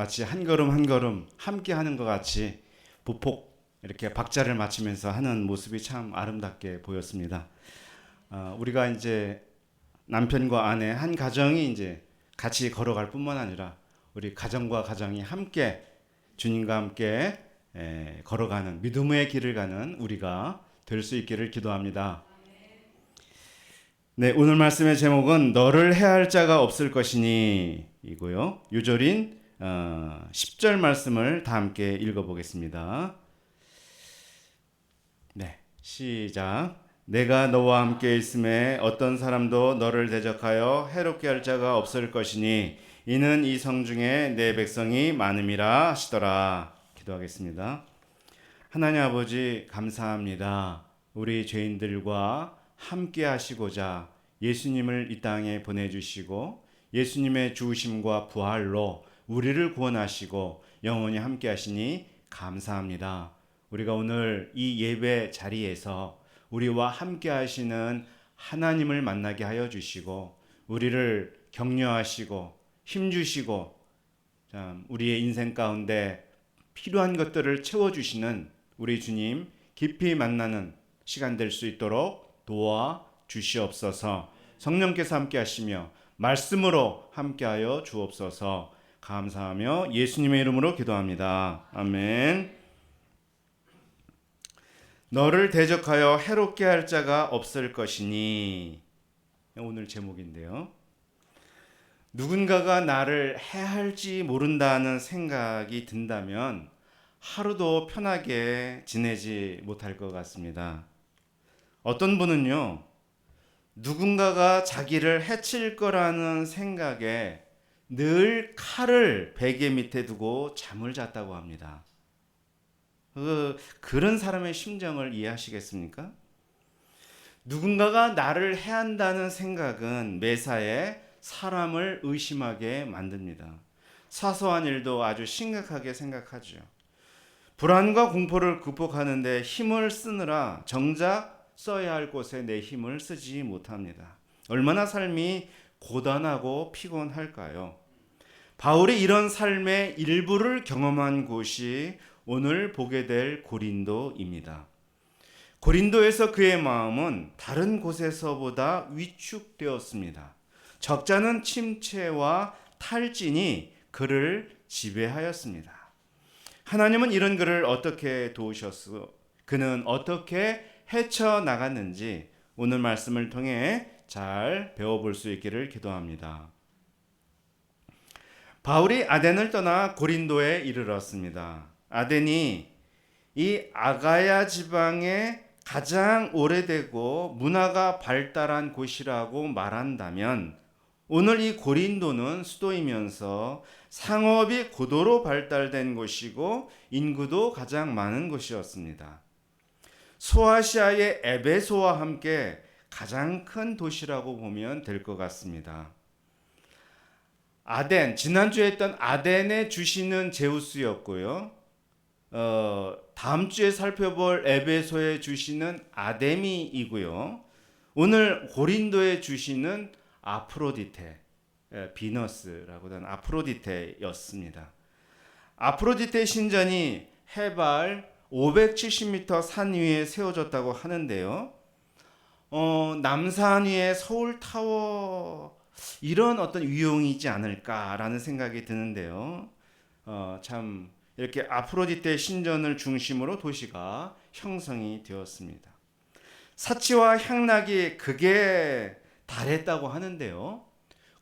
마치 한 걸음 한 걸음 함께 하는 것 같이 보폭 이렇게 박자를 맞추면서 하는 모습이 참 아름답게 보였습니다. 우리가 이제 남편과 아내 한 가정이 이제 같이 걸어갈 뿐만 아니라 우리 가정과 가정이 함께 주님과 함께 걸어가는 믿음의 길을 가는 우리가 될 수 있기를 기도합니다. 네, 오늘 말씀의 제목은 너를 해할 자가 없을 것이니 이고요. 유절인 10절 말씀을 다 함께 읽어보겠습니다. 네, 시작. 내가 너와 함께 있음에 어떤 사람도 너를 대적하여 해롭게 할 자가 없을 것이니 이는 이 성 중에 내 백성이 많음이라 하시더라. 기도하겠습니다. 하나님 아버지 감사합니다. 우리 죄인들과 함께 하시고자 예수님을 이 땅에 보내주시고 예수님의 죽으심과 부활로 우리를 구원하시고 영원히 함께 하시니 감사합니다. 우리가 오늘 이 예배 자리에서 우리와 함께 하시는 하나님을 만나게 하여 주시고 우리를 격려하시고 힘주시고 우리의 인생 가운데 필요한 것들을 채워주시는 우리 주님 깊이 만나는 시간 될 수 있도록 도와 주시옵소서. 성령께서 함께 하시며 말씀으로 함께하여 주옵소서. 감사하며 예수님의 이름으로 기도합니다. 아멘. 너를 대적하여 해롭게 할 자가 없을 것이니 오늘 제목인데요. 누군가가 나를 해할지 모른다는 생각이 든다면 하루도 편하게 지내지 못할 것 같습니다. 어떤 분은요, 누군가가 자기를 해칠 거라는 생각에 늘 칼을 베개 밑에 두고 잠을 잤다고 합니다. 그런 사람의 심정을 이해하시겠습니까? 누군가가 나를 해한다는 생각은 매사에 사람을 의심하게 만듭니다. 사소한 일도 아주 심각하게 생각하죠. 불안과 공포를 극복하는 데 힘을 쓰느라 정작 써야 할 곳에 내 힘을 쓰지 못합니다. 얼마나 삶이 고단하고 피곤할까요? 바울이 이런 삶의 일부를 경험한 곳이 오늘 보게 될 고린도입니다. 고린도에서 그의 마음은 다른 곳에서보다 위축되었습니다. 적잖은 침체와 탈진이 그를 지배하였습니다. 하나님은 이런 그를 어떻게 도우셨어? 그는 어떻게 헤쳐나갔는지 오늘 말씀을 통해 잘 배워볼 수 있기를 기도합니다. 바울이 아덴을 떠나 고린도에 이르렀습니다. 아덴이 이 아가야 지방의 가장 오래되고 문화가 발달한 곳이라고 말한다면 오늘 이 고린도는 수도이면서 상업이 고도로 발달된 곳이고 인구도 가장 많은 곳이었습니다. 소아시아의 에베소와 함께 가장 큰 도시라고 보면 될 것 같습니다. 아덴, 지난주에 했던 아덴의 주시는 제우스였고요. 다음 주에 살펴볼 에베소의 주시는 아데미이고요. 오늘 고린도의 주시는 아프로디테, 비너스라고 하는 아프로디테였습니다. 아프로디테 신전이 해발 570m 산 위에 세워졌다고 하는데요. 남산 위에 서울타워 이런 어떤 위용이지 않을까라는 생각이 드는데요. 참 이렇게 아프로디테 신전을 중심으로 도시가 형성이 되었습니다. 사치와 향락이 극에 달했다고 하는데요.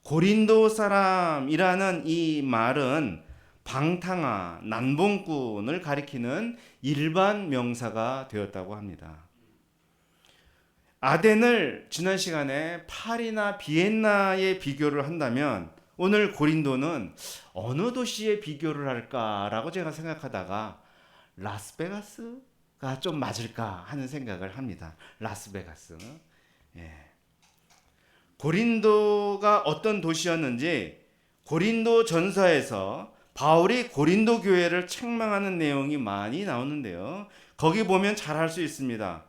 고린도 사람이라는 이 말은 방탕아, 난봉꾼을 가리키는 일반 명사가 되었다고 합니다. 아덴을 지난 시간에 파리나 비엔나에 비교를 한다면 오늘 고린도는 어느 도시에 비교를 할까라고 제가 생각하다가 라스베가스가 좀 맞을까 하는 생각을 합니다. 라스베가스. 예. 고린도가 어떤 도시였는지 고린도 전서에서 바울이 고린도 교회를 책망하는 내용이 많이 나오는데요. 거기 보면 잘 알 수 있습니다.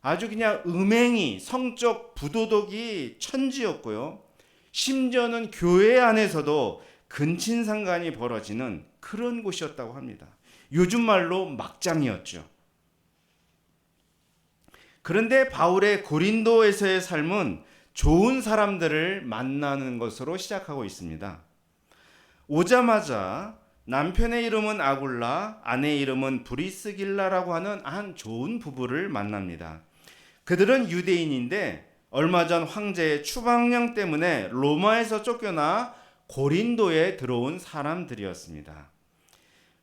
아주 그냥 음행이, 성적 부도덕이 천지였고요. 심지어는 교회 안에서도 근친상간이 벌어지는 그런 곳이었다고 합니다. 요즘 말로 막장이었죠. 그런데 바울의 고린도에서의 삶은 좋은 사람들을 만나는 것으로 시작하고 있습니다. 오자마자 남편의 이름은 아굴라, 아내의 이름은 브리스길라라고 하는 한 좋은 부부를 만납니다. 그들은 유대인인데 얼마 전 황제의 추방령 때문에 로마에서 쫓겨나 고린도에 들어온 사람들이었습니다.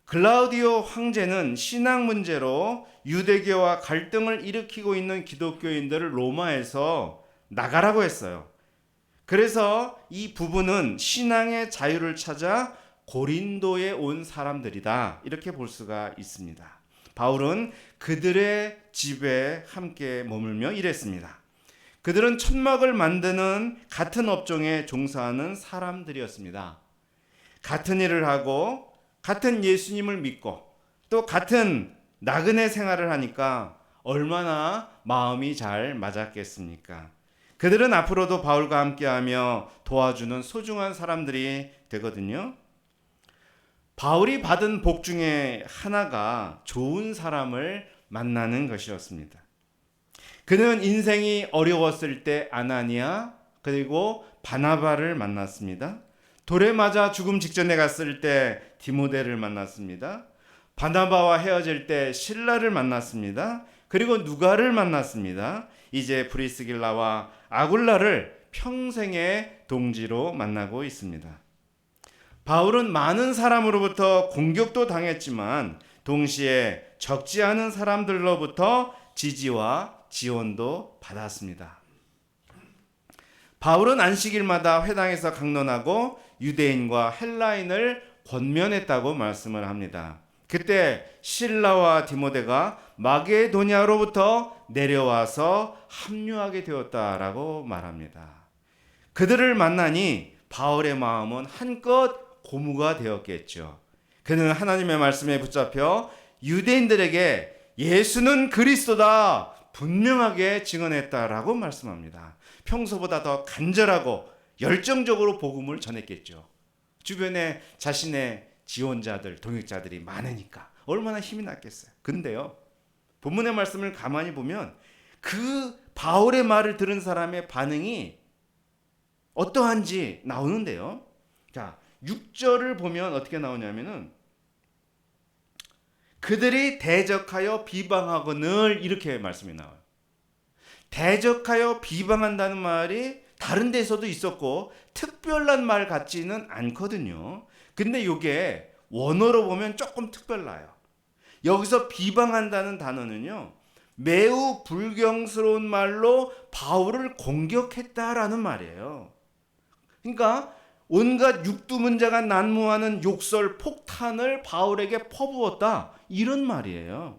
글라우디오 황제는 신앙 문제로 유대교와 갈등을 일으키고 있는 기독교인들을 로마에서 나가라고 했어요. 그래서 이 부부는 신앙의 자유를 찾아 고린도에 온 사람들이다, 이렇게 볼 수가 있습니다. 바울은 그들의 집에 함께 머물며 일했습니다. 그들은 천막을 만드는 같은 업종에 종사하는 사람들이었습니다. 같은 일을 하고 같은 예수님을 믿고 또 같은 나그네 생활을 하니까 얼마나 마음이 잘 맞았겠습니까? 그들은 앞으로도 바울과 함께하며 도와주는 소중한 사람들이 되거든요. 바울이 받은 복 중에 하나가 좋은 사람을 만나는 것이었습니다. 그는 인생이 어려웠을 때 아나니아 그리고 바나바를 만났습니다. 돌에 맞아 죽음 직전에 갔을 때 디모데를 만났습니다. 바나바와 헤어질 때 실라를 만났습니다. 그리고 누가를 만났습니다. 이제 브리스길라와 아굴라를 평생의 동지로 만나고 있습니다. 바울은 많은 사람으로부터 공격도 당했지만 동시에 적지 않은 사람들로부터 지지와 지원도 받았습니다. 바울은 안식일마다 회당에서 강론하고 유대인과 헬라인을 권면했다고 말씀을 합니다. 그때 실라와 디모데가 마게도냐로부터 내려와서 합류하게 되었다라고 말합니다. 그들을 만나니 바울의 마음은 한껏 고무가 되었겠죠. 그는 하나님의 말씀에 붙잡혀 유대인들에게 예수는 그리스도다 분명하게 증언했다라고 말씀합니다. 평소보다 더 간절하고 열정적으로 복음을 전했겠죠. 주변에 자신의 지원자들, 동역자들이 많으니까 얼마나 힘이 났겠어요. 근데요, 본문의 말씀을 가만히 보면 그 바울의 말을 들은 사람의 반응이 어떠한지 나오는데요. 자, 6절을 보면 어떻게 나오냐면은 그들이 대적하여 비방하거늘, 이렇게 말씀이 나와요. 대적하여 비방한다는 말이 다른 데서도 있었고 특별한 말 같지는 않거든요. 근데 이게 원어로 보면 조금 특별나요. 여기서 비방한다는 단어는요, 매우 불경스러운 말로 바울을 공격했다라는 말이에요. 그러니까 온갖 육두문자가 난무하는 욕설 폭탄을 바울에게 퍼부었다, 이런 말이에요.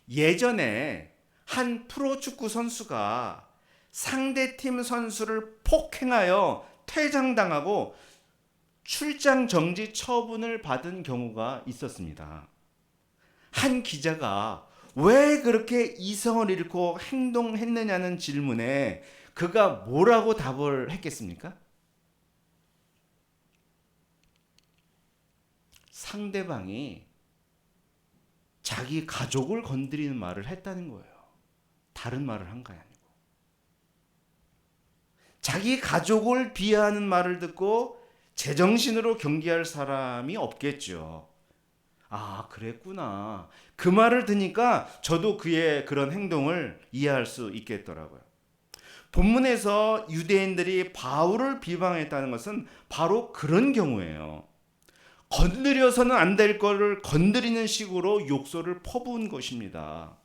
예전에 한 프로축구 선수가 상대팀 선수를 폭행하여 퇴장당하고 출장 정지 처분을 받은 경우가 있었습니다. 한 기자가 왜 그렇게 이성을 잃고 행동했느냐는 질문에 그가 뭐라고 답을 했겠습니까? 상대방이 자기 가족을 건드리는 말을 했다는 거예요. 다른 말을 한 게 아니고. 자기 가족을 비하하는 말을 듣고 제정신으로 경계할 사람이 없겠죠. 아, 그랬구나. 그 말을 듣니까 저도 그의 그런 행동을 이해할 수 있겠더라고요. 본문에서 유대인들이 바울을 비방했다는 것은 바로 그런 경우예요. 건드려서는 안 될 거를 건드리는 식으로 욕설을 퍼부은 것입니다.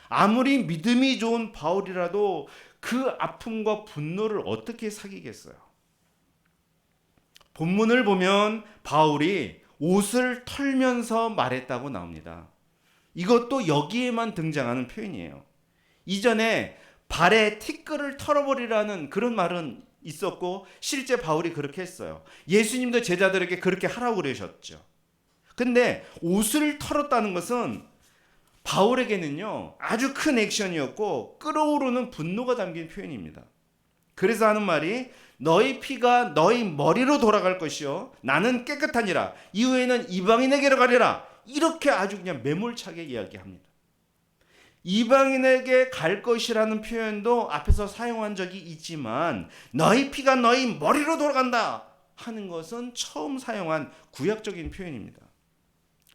아무리 믿음이 좋은 바울이라도 그 아픔과 분노를 어떻게 사귀겠어요? 본문을 보면 바울이 옷을 털면서 말했다고 나옵니다. 이것도 여기에만 등장하는 표현이에요. 이전에 발에 티끌을 털어버리라는 그런 말은 있었고 실제 바울이 그렇게 했어요. 예수님도 제자들에게 그렇게 하라고 그러셨죠. 근데 옷을 털었다는 것은 바울에게는요 아주 큰 액션이었고 끓어오르는 분노가 담긴 표현입니다. 그래서 하는 말이 너희 피가 너희 머리로 돌아갈 것이요 나는 깨끗하니라. 이후에는 이방인에게로 가리라. 이렇게 아주 그냥 매몰차게 이야기합니다. 이방인에게 갈 것이라는 표현도 앞에서 사용한 적이 있지만 너희 피가 너희 머리로 돌아간다 하는 것은 처음 사용한 구약적인 표현입니다.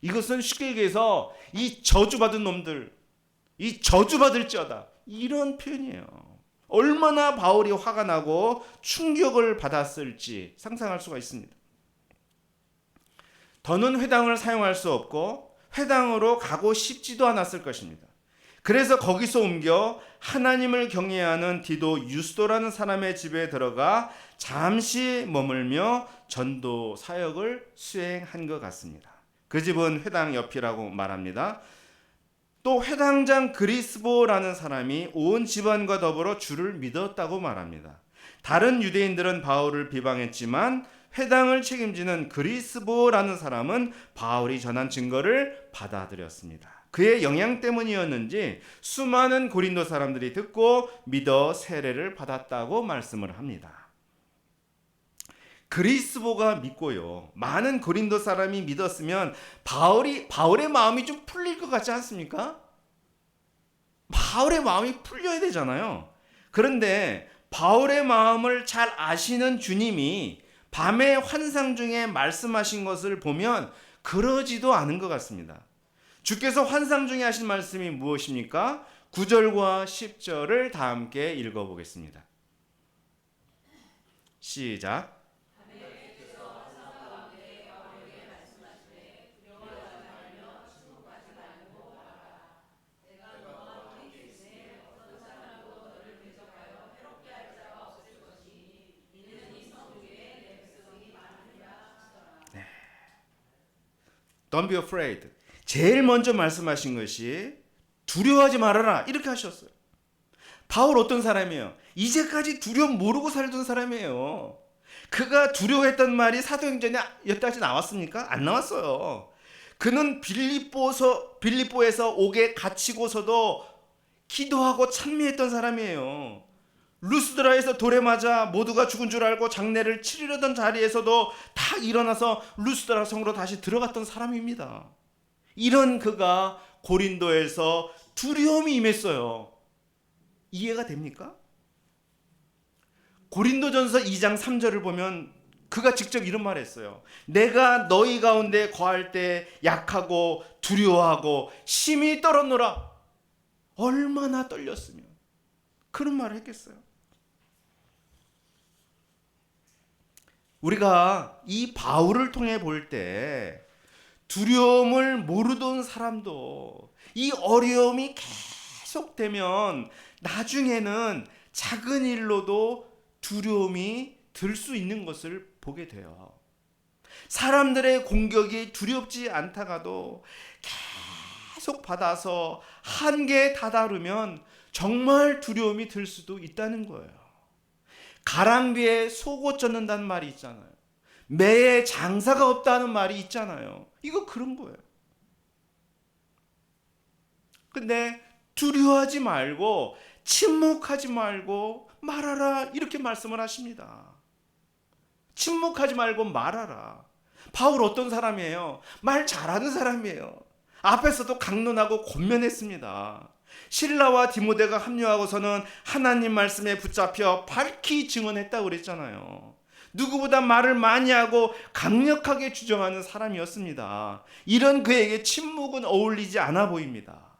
이것은 쉽게 얘기해서 이 저주받은 놈들, 이 저주받을지어다 이런 표현이에요. 얼마나 바울이 화가 나고 충격을 받았을지 상상할 수가 있습니다. 더는 회당을 사용할 수 없고 회당으로 가고 싶지도 않았을 것입니다. 그래서 거기서 옮겨 하나님을 경외하는 디도 유스도라는 사람의 집에 들어가 잠시 머물며 전도 사역을 수행한 것 같습니다. 그 집은 회당 옆이라고 말합니다. 또 회당장 그리스보라는 사람이 온 집안과 더불어 주를 믿었다고 말합니다. 다른 유대인들은 바울을 비방했지만 회당을 책임지는 그리스보라는 사람은 바울이 전한 증거를 받아들였습니다. 그의 영향 때문이었는지 수많은 고린도 사람들이 듣고 믿어 세례를 받았다고 말씀을 합니다. 그리스보가 믿고요. 많은 고린도 사람이 믿었으면 바울의 마음이 좀 풀릴 것 같지 않습니까? 바울의 마음이 풀려야 되잖아요. 그런데 바울의 마음을 잘 아시는 주님이 밤의 환상 중에 말씀하신 것을 보면 그러지도 않은 것 같습니다. 주께서 환상 중에 하신 말씀이 무엇입니까? 9절과 10절을 다 함께 읽어보겠습니다. 시작. Don't be afraid. 제일 먼저 말씀하신 것이 두려워하지 말아라 이렇게 하셨어요. 바울 어떤 사람이에요? 이제까지 두려움 모르고 살던 사람이에요. 그가 두려워했던 말이 사도행전에 여기까지 나왔습니까? 안 나왔어요. 그는 빌립보에서 옥에 갇히고서도 기도하고 찬미했던 사람이에요. 루스드라에서 돌에 맞아 모두가 죽은 줄 알고 장례를 치르려던 자리에서도 다 일어나서 루스드라 성으로 다시 들어갔던 사람입니다. 이런 그가 고린도에서 두려움이 임했어요. 이해가 됩니까? 고린도전서 2장 3절을 보면 그가 직접 이런 말을 했어요. 내가 너희 가운데 거할 때 약하고 두려워하고 심히 떨었노라. 얼마나 떨렸으면 그런 말을 했겠어요. 우리가 이 바울을 통해 볼 때 두려움을 모르던 사람도 이 어려움이 계속되면 나중에는 작은 일로도 두려움이 들 수 있는 것을 보게 돼요. 사람들의 공격이 두렵지 않다가도 계속 받아서 한계에 다다르면 정말 두려움이 들 수도 있다는 거예요. 가랑비에 속옷 젖는다는 말이 있잖아요. 매에 장사가 없다는 말이 있잖아요. 이거 그런 거예요. 근데 두려워하지 말고 침묵하지 말고 말하라 이렇게 말씀을 하십니다. 침묵하지 말고 말하라. 바울 어떤 사람이에요? 말 잘하는 사람이에요. 앞에서도 강론하고 권면했습니다. 실라와 디모데가 합류하고서는 하나님 말씀에 붙잡혀 밝히 증언했다고 그랬잖아요. 누구보다 말을 많이 하고 강력하게 주장하는 사람이었습니다. 이런 그에게 침묵은 어울리지 않아 보입니다.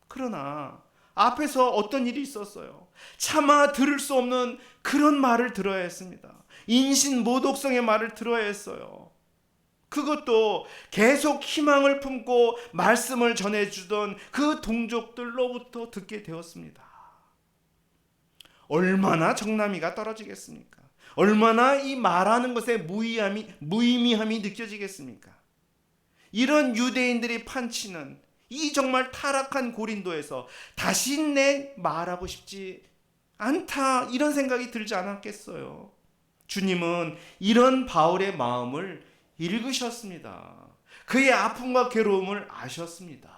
그러나 앞에서 어떤 일이 있었어요. 차마 들을 수 없는 그런 말을 들어야 했습니다. 인신모독성의 말을 들어야 했어요. 그것도 계속 희망을 품고 말씀을 전해주던 그 동족들로부터 듣게 되었습니다. 얼마나 정남이가 떨어지겠습니까? 얼마나 이 말하는 것에 무의미함이 느껴지겠습니까? 이런 유대인들이 판치는 이 정말 타락한 고린도에서 다시 내 말하고 싶지 않다 이런 생각이 들지 않았겠어요. 주님은 이런 바울의 마음을 읽으셨습니다. 그의 아픔과 괴로움을 아셨습니다.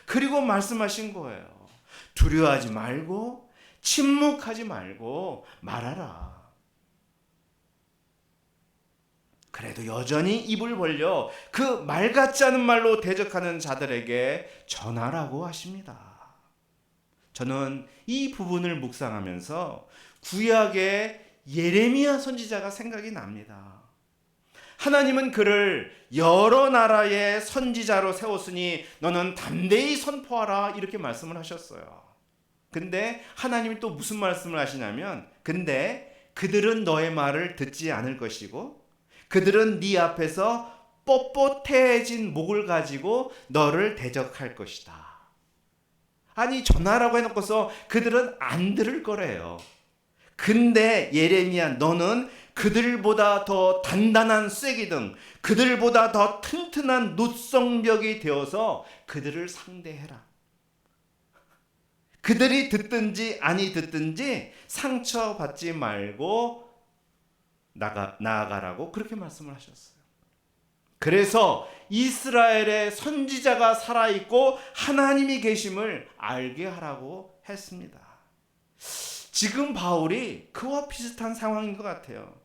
그리고 말씀하신 거예요. 두려워하지 말고 침묵하지 말고 말하라. 그래도 여전히 입을 벌려 그 말 같지 않은 말로 대적하는 자들에게 전하라고 하십니다. 저는 이 부분을 묵상하면서 구약의 예레미야 선지자가 생각이 납니다. 하나님은 그를 여러 나라의 선지자로 세웠으니 너는 담대히 선포하라 이렇게 말씀을 하셨어요. 근데 하나님이 또 무슨 말씀을 하시냐면 근데 그들은 너의 말을 듣지 않을 것이고 그들은 네 앞에서 뻣뻣해진 목을 가지고 너를 대적할 것이다. 아니 전하라고 해놓고서 그들은 안 들을 거래요. 근데 예레미야 너는 그들보다 더 단단한 쐐기등 그들보다 더 튼튼한 놋성벽이 되어서 그들을 상대해라. 그들이 듣든지 아니 듣든지 상처받지 말고 나아가라고 그렇게 말씀을 하셨어요. 그래서 이스라엘의 선지자가 살아있고 하나님이 계심을 알게 하라고 했습니다. 지금 바울이 그와 비슷한 상황인 것 같아요.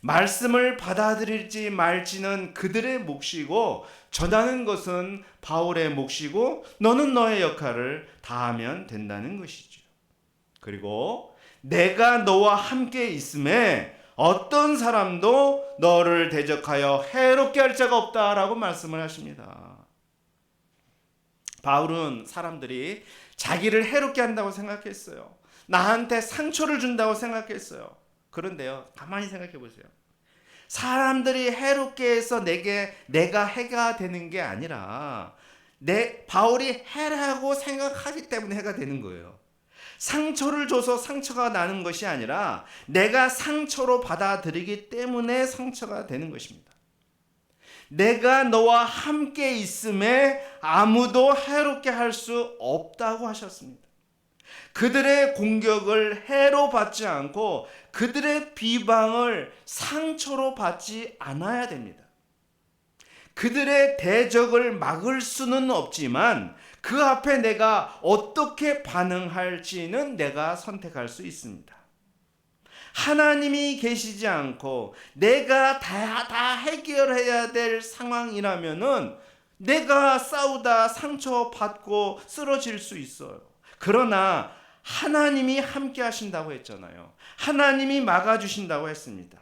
말씀을 받아들일지 말지는 그들의 몫이고 전하는 것은 바울의 몫이고 너는 너의 역할을 다하면 된다는 것이죠. 그리고 내가 너와 함께 있음에 어떤 사람도 너를 대적하여 해롭게 할 자가 없다라고 말씀을 하십니다. 바울은 사람들이 자기를 해롭게 한다고 생각했어요. 나한테 상처를 준다고 생각했어요. 그런데요, 가만히 생각해 보세요. 사람들이 해롭게 해서 내가 해가 되는 게 아니라 바울이 해라고 생각하기 때문에 해가 되는 거예요. 상처를 줘서 상처가 나는 것이 아니라 내가 상처로 받아들이기 때문에 상처가 되는 것입니다. 내가 너와 함께 있음에 아무도 해롭게 할 수 없다고 하셨습니다. 그들의 공격을 해로 받지 않고 그들의 비방을 상처로 받지 않아야 됩니다. 그들의 대적을 막을 수는 없지만 그 앞에 내가 어떻게 반응할지는 내가 선택할 수 있습니다. 하나님이 계시지 않고 내가 다 해결해야 될 상황이라면은 내가 싸우다 상처받고 쓰러질 수 있어요. 그러나 하나님이 함께 하신다고 했잖아요. 하나님이 막아주신다고 했습니다.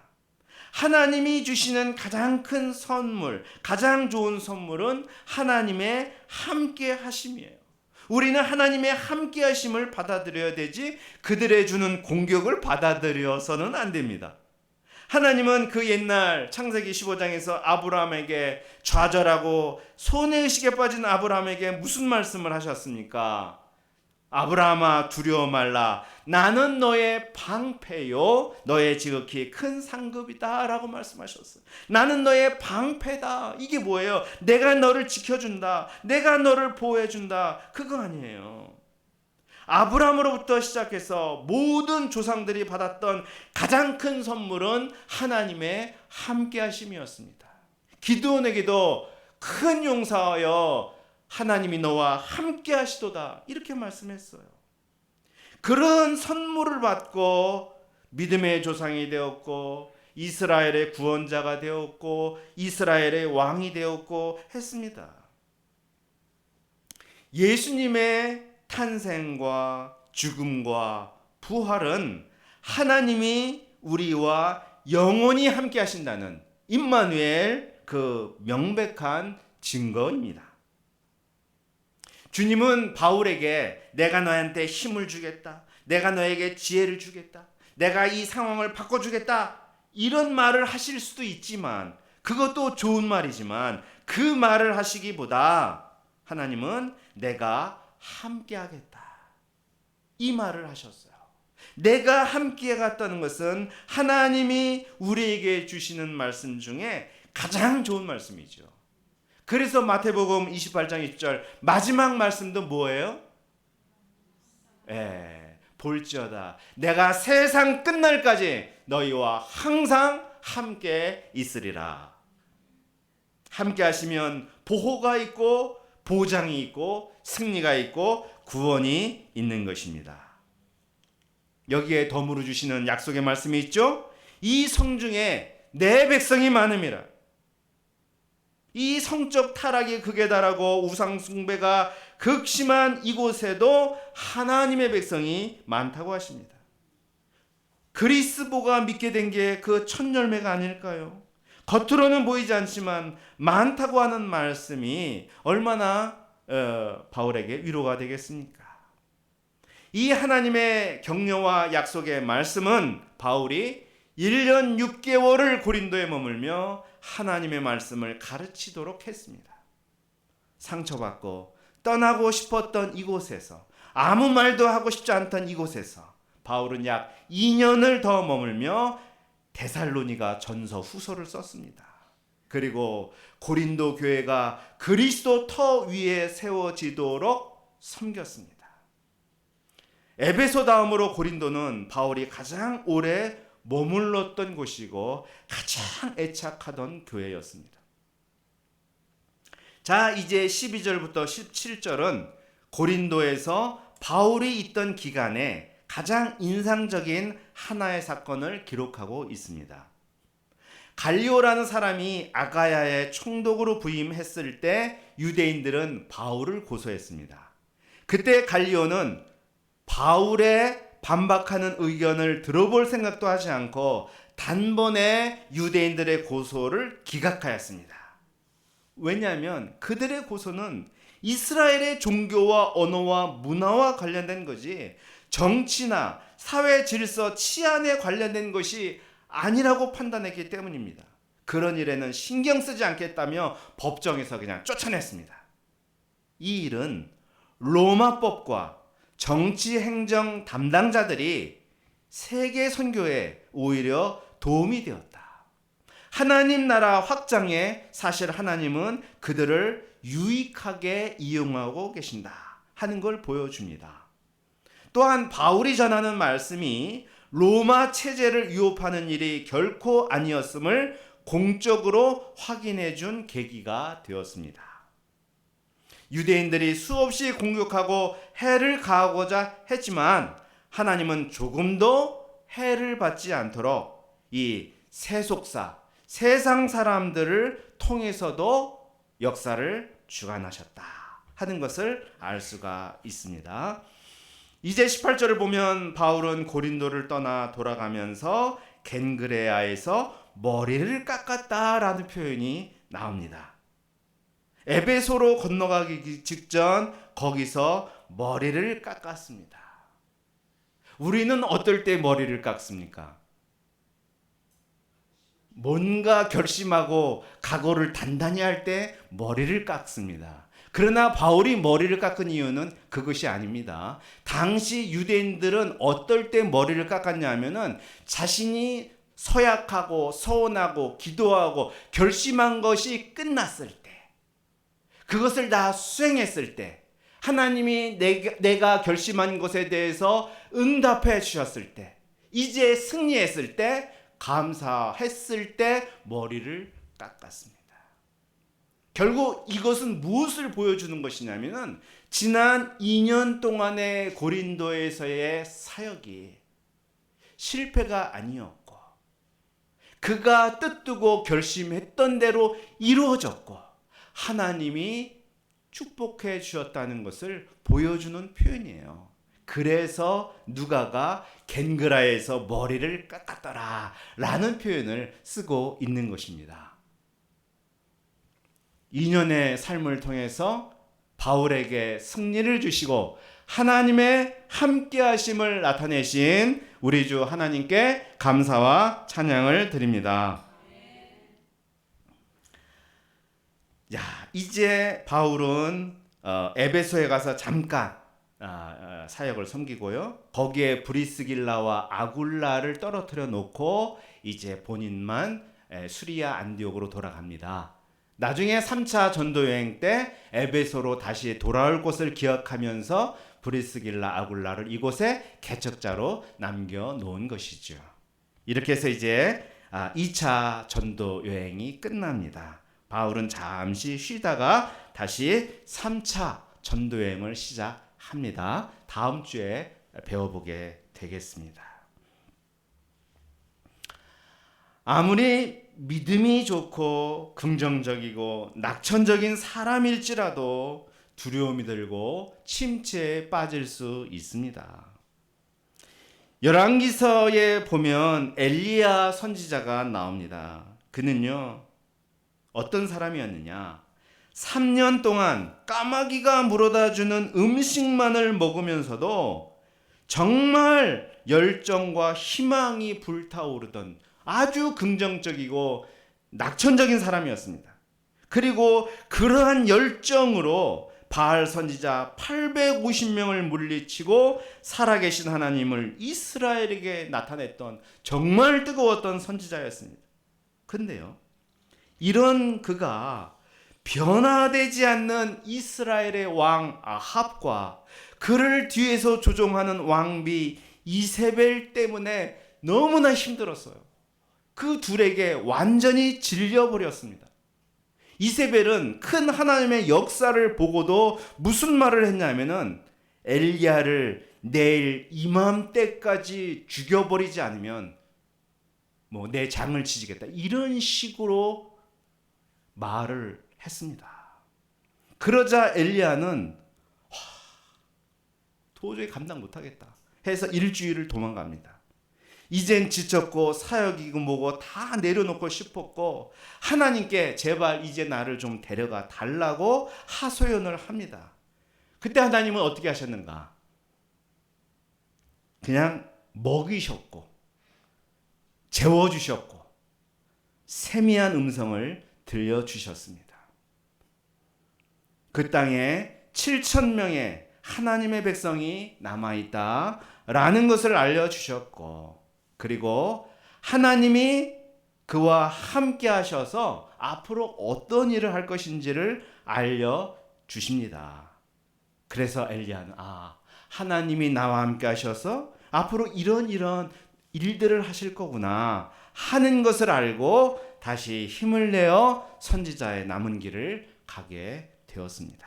하나님이 주시는 가장 큰 선물, 가장 좋은 선물은 하나님의 함께 하심이에요. 우리는 하나님의 함께 하심을 받아들여야 되지 그들의 주는 공격을 받아들여서는 안 됩니다. 하나님은 그 옛날 창세기 15장에서 아브라함에게 좌절하고 손해의식에 빠진 아브라함에게 무슨 말씀을 하셨습니까? 아브라함아 두려워 말라 나는 너의 방패요 너의 지극히 큰 상급이다 라고 말씀하셨어요. 나는 너의 방패다. 이게 뭐예요? 내가 너를 지켜준다. 내가 너를 보호해준다. 그거 아니에요. 아브라함으로부터 시작해서 모든 조상들이 받았던 가장 큰 선물은 하나님의 함께하심이었습니다. 기드온에게도 큰 용사여 하나님이 너와 함께 하시도다 이렇게 말씀했어요. 그런 선물을 받고 믿음의 조상이 되었고 이스라엘의 구원자가 되었고 이스라엘의 왕이 되었고 했습니다. 예수님의 탄생과 죽음과 부활은 하나님이 우리와 영원히 함께 하신다는 임마누엘 그 명백한 증거입니다. 주님은 바울에게 내가 너한테 힘을 주겠다. 내가 너에게 지혜를 주겠다. 내가 이 상황을 바꿔주겠다. 이런 말을 하실 수도 있지만 그것도 좋은 말이지만 그 말을 하시기보다 하나님은 내가 함께 하겠다. 이 말을 하셨어요. 내가 함께 갔다는 것은 하나님이 우리에게 주시는 말씀 중에 가장 좋은 말씀이죠. 그래서 마태복음 28장 20절 마지막 말씀도 뭐예요? 볼지어다 내가 세상 끝날까지 너희와 항상 함께 있으리라. 함께 하시면 보호가 있고 보장이 있고 승리가 있고 구원이 있는 것입니다. 여기에 덤으로 주시는 약속의 말씀이 있죠. 이 성 중에 내 백성이 많음이라. 이 성적 타락이 극에 달하고 우상 숭배가 극심한 이곳에도 하나님의 백성이 많다고 하십니다. 그리스도가 믿게 된 게 그 첫 열매가 아닐까요? 겉으로는 보이지 않지만 많다고 하는 말씀이 얼마나 바울에게 위로가 되겠습니까? 이 하나님의 격려와 약속의 말씀은 바울이 1년 6개월을 고린도에 머물며 하나님의 말씀을 가르치도록 했습니다. 상처받고 떠나고 싶었던 이곳에서, 아무 말도 하고 싶지 않던 이곳에서 바울은 약 2년을 더 머물며 데살로니가 전서 후서를 썼습니다. 그리고 고린도 교회가 그리스도 터 위에 세워지도록 섬겼습니다. 에베소 다음으로 고린도는 바울이 가장 오래 머물렀던 곳이고 가장 애착하던 교회였습니다. 자, 이제 12절부터 17절은 고린도에서 바울이 있던 기간에 가장 인상적인 하나의 사건을 기록하고 있습니다. 갈리오라는 사람이 아가야의 총독으로 부임했을 때 유대인들은 바울을 고소했습니다. 그때 갈리오는 바울의 반박하는 의견을 들어볼 생각도 하지 않고 단번에 유대인들의 고소를 기각하였습니다. 왜냐하면 그들의 고소는 이스라엘의 종교와 언어와 문화와 관련된 거지 정치나 사회 질서, 치안에 관련된 것이 아니라고 판단했기 때문입니다. 그런 일에는 신경 쓰지 않겠다며 법정에서 그냥 쫓아냈습니다. 이 일은 로마법과 정치 행정 담당자들이 세계 선교에 오히려 도움이 되었다. 하나님 나라 확장에 사실 하나님은 그들을 유익하게 이용하고 계신다 하는 걸 보여줍니다. 또한 바울이 전하는 말씀이 로마 체제를 위협하는 일이 결코 아니었음을 공적으로 확인해 준 계기가 되었습니다. 유대인들이 수없이 공격하고 해를 가하고자 했지만 하나님은 조금도 해를 받지 않도록 이 세속사, 세상 사람들을 통해서도 역사를 주관하셨다 하는 것을 알 수가 있습니다. 이제 18절을 보면 바울은 고린도를 떠나 돌아가면서 겐그레아에서 머리를 깎았다라는 표현이 나옵니다. 에베소로 건너가기 직전 거기서 머리를 깎았습니다. 우리는 어떨 때 머리를 깎습니까? 뭔가 결심하고 각오를 단단히 할 때 머리를 깎습니다. 그러나 바울이 머리를 깎은 이유는 그것이 아닙니다. 당시 유대인들은 어떨 때 머리를 깎았냐 하면은 자신이 서약하고 서원하고 기도하고 결심한 것이 끝났을 때, 그것을 다 수행했을 때, 하나님이 내가 결심한 것에 대해서 응답해 주셨을 때, 이제 승리했을 때, 감사했을 때 머리를 깎았습니다. 결국 이것은 무엇을 보여주는 것이냐면은 지난 2년 동안의 고린도에서의 사역이 실패가 아니었고 그가 뜻두고 결심했던 대로 이루어졌고 하나님이 축복해 주셨다는 것을 보여주는 표현이에요. 그래서 누가가 겐그라에서 머리를 깎았더라 라는 표현을 쓰고 있는 것입니다. 2년의 삶을 통해서 바울에게 승리를 주시고 하나님의 함께하심을 나타내신 우리 주 하나님께 감사와 찬양을 드립니다. 야, 이제 바울은 에베소에 가서 잠깐 사역을 섬기고요. 거기에 브리스길라와 아굴라를 떨어뜨려 놓고 이제 본인만 수리아 안디옥으로 돌아갑니다. 나중에 3차 전도 여행 때 에베소로 다시 돌아올 것을 기억하면서 브리스길라 아굴라를 이곳에 개척자로 남겨놓은 것이죠. 이렇게 해서 이제 2차 전도 여행이 끝납니다. 바울은 잠시 쉬다가 다시 3차 전도 여행을 시작합니다. 다음 주에 배워보게 되겠습니다. 아무리 믿음이 좋고 긍정적이고 낙천적인 사람일지라도 두려움이 들고 침체에 빠질 수 있습니다. 열왕기서에 보면 엘리야 선지자가 나옵니다. 그는요, 어떤 사람이었느냐? 3년 동안 까마귀가 물어다주는 음식만을 먹으면서도 정말 열정과 희망이 불타오르던 아주 긍정적이고 낙천적인 사람이었습니다. 그리고 그러한 열정으로 바알 선지자 850명을 물리치고 살아계신 하나님을 이스라엘에게 나타냈던 정말 뜨거웠던 선지자였습니다. 근데요, 이런 그가 변화되지 않는 이스라엘의 왕 아합과 그를 뒤에서 조종하는 왕비 이세벨 때문에 너무나 힘들었어요. 그 둘에게 완전히 질려버렸습니다. 이세벨은 큰 하나님의 역사를 보고도 무슨 말을 했냐면은 엘리야를 내일 이맘때까지 죽여버리지 않으면 내 장을 치지겠다, 이런 식으로 말을 했습니다. 그러자 엘리야는 도저히 감당 못하겠다 해서 일주일을 도망갑니다. 이젠 지쳤고 사역이고 뭐고 다 내려놓고 싶었고 하나님께 제발 이제 나를 좀 데려가 달라고 하소연을 합니다. 그때 하나님은 어떻게 하셨는가? 그냥 먹이셨고 재워주셨고 세미한 음성을 들려주셨습니다. 그 땅에 7,000명의 하나님의 백성이 남아있다라는 것을 알려주셨고, 그리고 하나님이 그와 함께 하셔서 앞으로 어떤 일을 할 것인지를 알려주십니다. 그래서 엘리야는 하나님이 나와 함께 하셔서 앞으로 이런 일들을 하실 거구나 하는 것을 알고 다시 힘을 내어 선지자의 남은 길을 가게 되었습니다.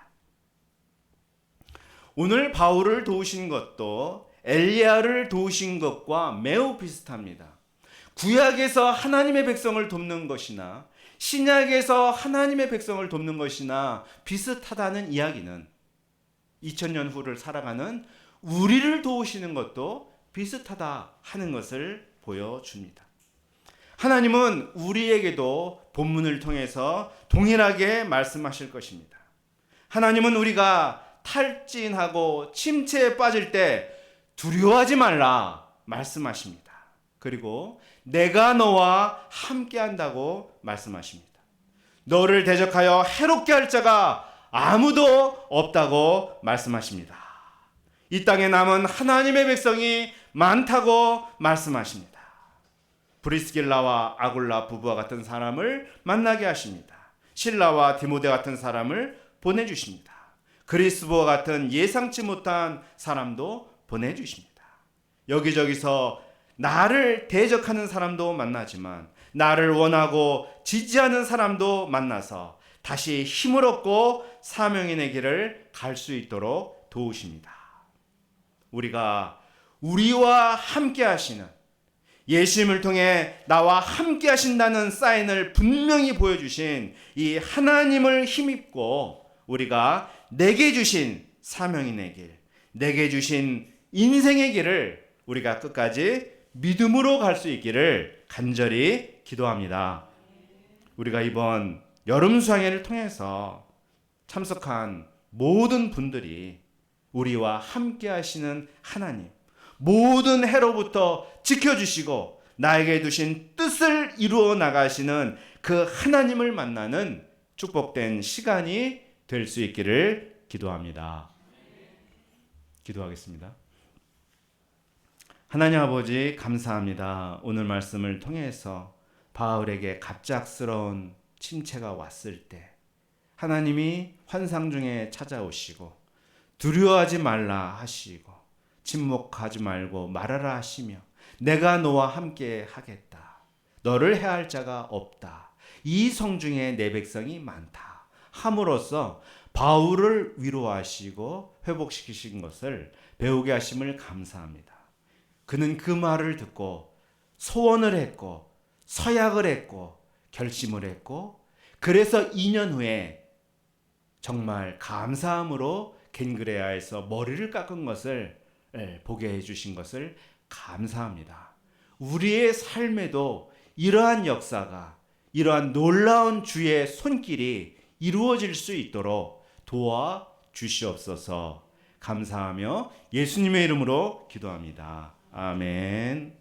오늘 바울을 도우신 것도 엘리야를 도우신 것과 매우 비슷합니다. 구약에서 하나님의 백성을 돕는 것이나 신약에서 하나님의 백성을 돕는 것이나 비슷하다는 이야기는 2000년 후를 살아가는 우리를 도우시는 것도 비슷하다 하는 것을 보여줍니다. 하나님은 우리에게도 본문을 통해서 동일하게 말씀하실 것입니다. 하나님은 우리가 탈진하고 침체에 빠질 때 두려워하지 말라 말씀하십니다. 그리고 내가 너와 함께 한다고 말씀하십니다. 너를 대적하여 해롭게 할 자가 아무도 없다고 말씀하십니다. 이 땅에 남은 하나님의 백성이 많다고 말씀하십니다. 브리스길라와 아굴라 부부와 같은 사람을 만나게 하십니다. 실라와 디모데 같은 사람을 보내주십니다. 그리스도와 같은 예상치 못한 사람도 보내주십니다. 여기저기서 나를 대적하는 사람도 만나지만 나를 원하고 지지하는 사람도 만나서 다시 힘을 얻고 사명인의 길을 갈 수 있도록 도우십니다. 우리가 우리와 함께 하시는, 예수님을 통해 나와 함께 하신다는 사인을 분명히 보여주신 이 하나님을 힘입고 우리가 내게 주신 사명인의 길, 내게 주신 인생의 길을 우리가 끝까지 믿음으로 갈 수 있기를 간절히 기도합니다. 우리가 이번 여름 수양회를 통해서 참석한 모든 분들이 우리와 함께 하시는 하나님, 모든 해로부터 지켜주시고 나에게 두신 뜻을 이루어 나가시는 그 하나님을 만나는 축복된 시간이 될 수 있기를 기도합니다. 기도하겠습니다. 하나님 아버지, 감사합니다. 오늘 말씀을 통해서 바울에게 갑작스러운 침체가 왔을 때 하나님이 환상 중에 찾아오시고 두려워하지 말라 하시고 침묵하지 말고 말하라 하시며 내가 너와 함께 하겠다. 너를 해할 자가 없다. 이 성중에 내 백성이 많다. 함으로써 바울을 위로하시고 회복시키신 것을 배우게 하심을 감사합니다. 그는 그 말을 듣고 소원을 했고 서약을 했고 결심을 했고, 그래서 2년 후에 정말 감사함으로 겐그레아에서 머리를 깎은 것을 보게 해주신 것을 감사합니다. 우리의 삶에도 이러한 역사가, 이러한 놀라운 주의 손길이 이루어질 수 있도록 도와 주시옵소서. 감사하며 예수님의 이름으로 기도합니다. 아멘.